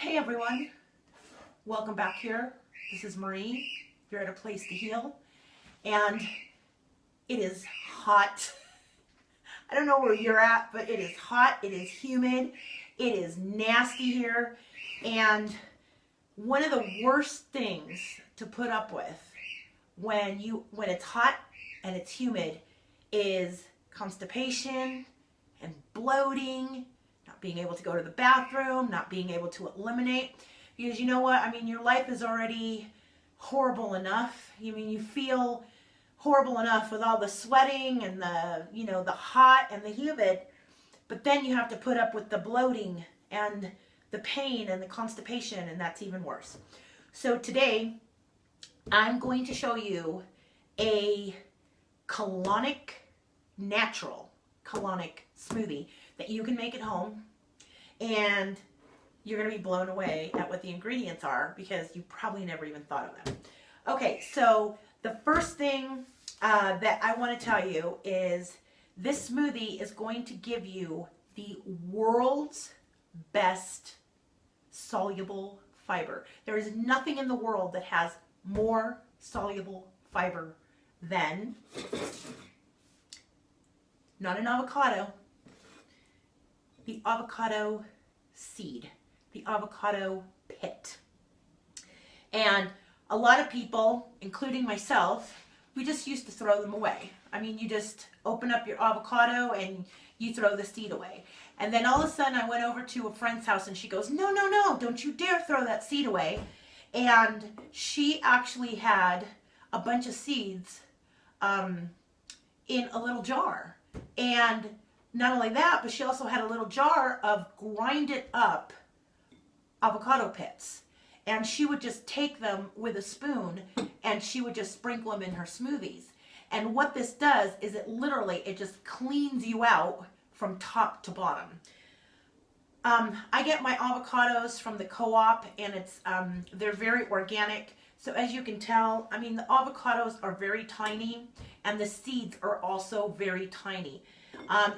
Hey everyone, welcome back here. This is Marie. You're at a place to heal, and it is hot. I don't know where you're at, but it is hot, it is humid, it is nasty here, and one of the worst things to put up with when it's hot and it's humid is constipation and bloating, not being able to go to the bathroom, not being able to eliminate. Because you know what? I mean, your life is already horrible enough. You feel horrible enough with all the sweating and the hot and the humid. But then you have to put up with the bloating and the pain and the constipation, and that's even worse. So today, I'm going to show you a natural colonic smoothie that you can make at home, and you're going to be blown away at what the ingredients are because you probably never even thought of them. Okay, so the first thing that I want to tell you is this smoothie is going to give you the world's best soluble fiber. There is nothing in the world that has more soluble fiber than, not an avocado, the avocado seed, the avocado pit. And a lot of people, including myself, we just used to throw them away. I mean, you just open up your avocado and you throw the seed away. And then all of a sudden I went over to a friend's house and she goes, no, don't you dare throw that seed away. And she actually had a bunch of seeds in a little jar. And not only that, but she also had a little jar of grinded up avocado pits. And she would just take them with a spoon and she would just sprinkle them in her smoothies. And what this does is it just cleans you out from top to bottom. I get my avocados from the co-op, and they're very organic. So as you can tell, I mean, the avocados are very tiny and the seeds are also very tiny.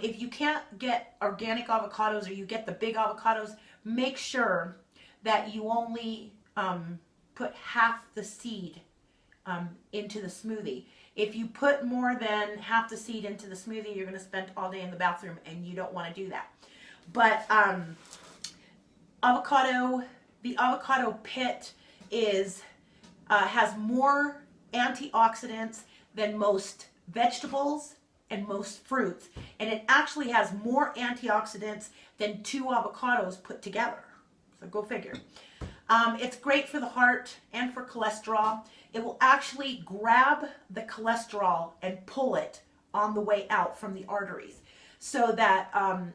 If you can't get organic avocados or you get the big avocados, make sure that you only put half the seed into the smoothie. If you put more than half the seed into the smoothie, you're going to spend all day in the bathroom, and you don't want to do that. But the avocado pit has more antioxidants than most vegetables and most fruits, and it actually has more antioxidants than 2 avocados put together. So go figure. It's great for the heart and for cholesterol. It will actually grab the cholesterol and pull it on the way out from the arteries. So that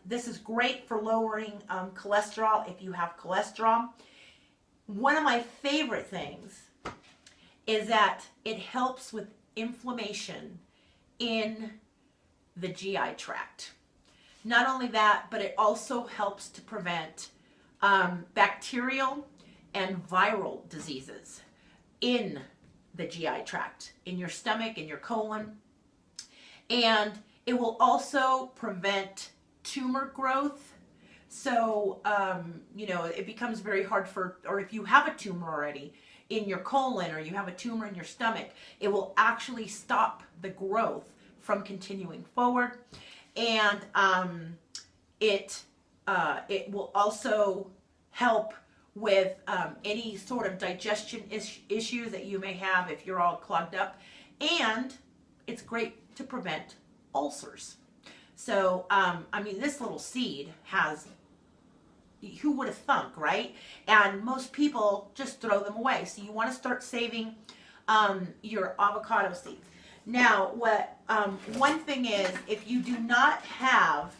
this is great for lowering cholesterol if you have cholesterol. One of my favorite things is that it helps with inflammation in the GI tract. Not only that, but it also helps to prevent bacterial and viral diseases in the GI tract, in your stomach, in your colon. And it will also prevent tumor growth. So, it becomes very hard or if you have a tumor already in your colon or you have a tumor in your stomach, it will actually stop the growth from continuing forward. And it will also help with any sort of digestion issues that you may have if you're all clogged up. And it's great to prevent ulcers. So, this little seed has, who would have thunk, right? And most people just throw them away. So you want to start saving your avocado seeds. Now, one thing is, if you do not have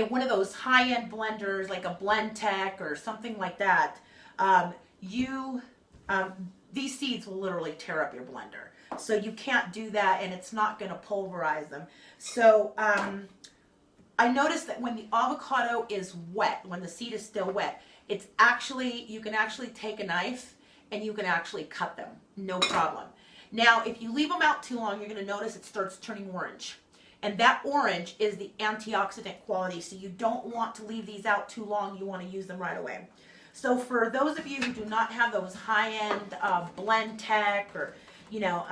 one of those high-end blenders, like a Blendtec or something like that, these seeds will literally tear up your blender. So you can't do that, and it's not going to pulverize them. So I noticed that when the avocado is wet, when the seed is still wet, you can actually take a knife and you can actually cut them, no problem. Now, if you leave them out too long, you're going to notice it starts turning orange. And that orange is the antioxidant quality. So you don't want to leave these out too long. You want to use them right away. So for those of you who do not have those high-end Blend Tech or, you know,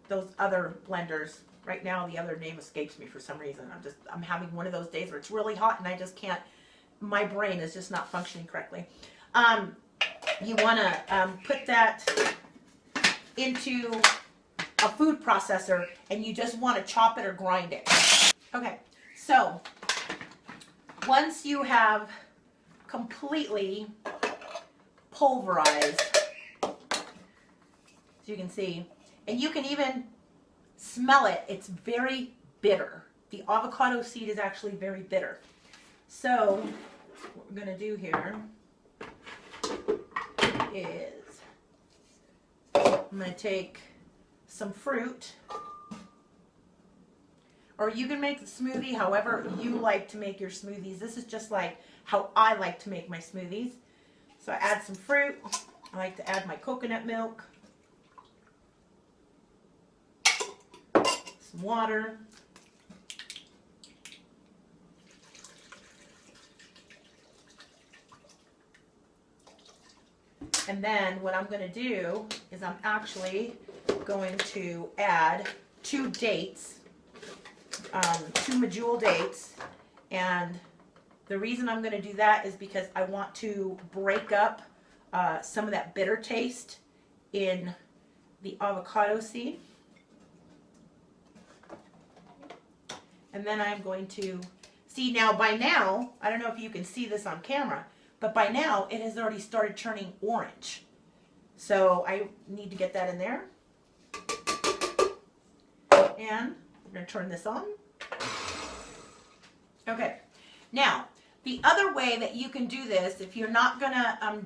those other blenders, right now the other name escapes me for some reason. I'm having one of those days where it's really hot and I just can't, my brain is just not functioning correctly. You want to put that into a food processor and you just want to chop it or grind it. Okay, so once you have completely pulverized, as you can see, and you can even smell it, it's very bitter. The avocado seed is actually very bitter. So what we're going to do here is I'm going to take some fruit, or you can make the smoothie however you like to make your smoothies. This is just like how I like to make my smoothies. So I add some fruit. I like to add my coconut milk, some water, and then what I'm going to do is I'm actually going to add 2 dates, 2 medjool dates, and the reason I'm going to do that is because I want to break up some of that bitter taste in the avocado seed. And then I'm going to see now, by now, I don't know if you can see this on camera, but by now it has already started turning orange. So I need to get that in there. And we're going to turn this on. Okay. Now, the other way that you can do this, if you're not going to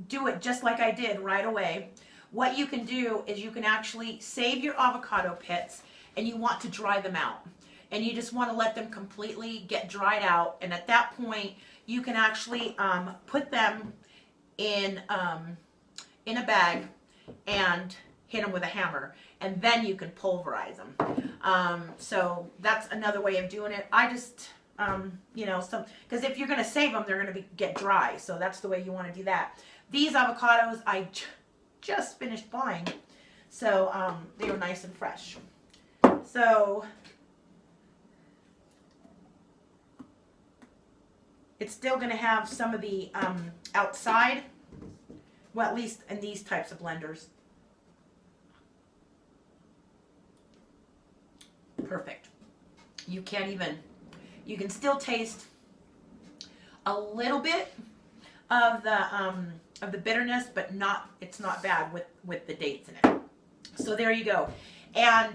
do it just like I did right away, what you can do is you can actually save your avocado pits and you want to dry them out. And you just want to let them completely get dried out. And at that point, you can actually put them in a bag and hit them with a hammer. And then you can pulverize them. So that's another way of doing it. I just, you know, because if you're going to save them, they're going to get dry. So that's the way you want to do that. These avocados I just finished buying. So they were nice and fresh. So it's still going to have some of the outside, well, at least in these types of blenders. Perfect. You can't even, you can still taste a little bit of the bitterness, but not, it's not bad with the dates in it. So there you go. And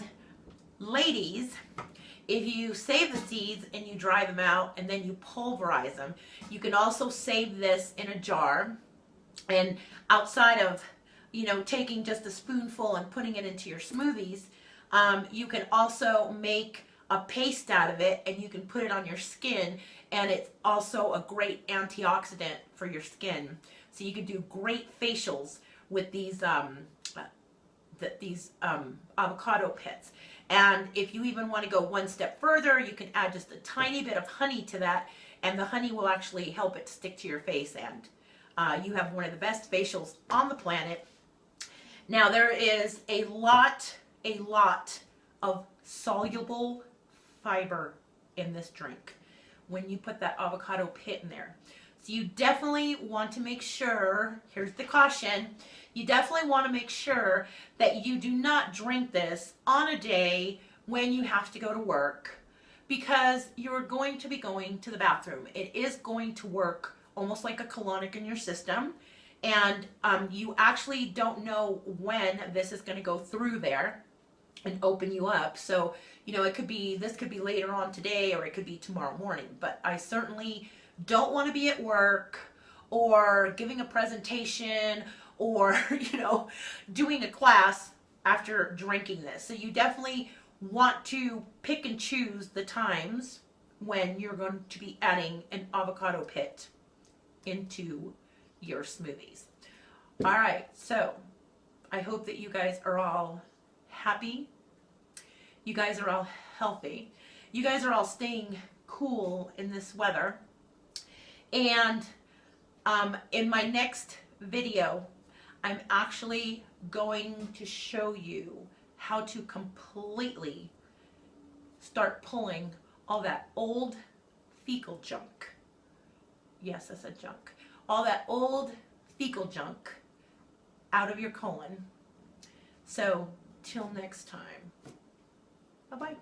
ladies, if you save the seeds and you dry them out and then you pulverize them, you can also save this in a jar. And outside of, you know, taking just a spoonful and putting it into your smoothies, you can also make a paste out of it and you can put it on your skin, and it's also a great antioxidant for your skin. So you can do great facials with these avocado pits. And if you even want to go one step further, you can add just a tiny bit of honey to that, and the honey will actually help it stick to your face, and you have one of the best facials on the planet. Now there is a lot of soluble fiber in this drink when you put that avocado pit in there. So you definitely want to make sure, here's the caution, you definitely want to make sure that you do not drink this on a day when you have to go to work, because you're going to be going to the bathroom. It is going to work almost like a colonic in your system, and you actually don't know when this is going to go through there and open you up. So, you know, this could be later on today, or it could be tomorrow morning, but I certainly don't want to be at work or giving a presentation or, you know, doing a class after drinking this. So you definitely want to pick and choose the times when you're going to be adding an avocado pit into your smoothies. All right, so I hope that you guys are all happy. You guys are all healthy. You guys are all staying cool in this weather. And in my next video, I'm actually going to show you how to completely start pulling all that old fecal junk. Yes, I said junk. All that old fecal junk out of your colon. So, till next time. Bye-bye.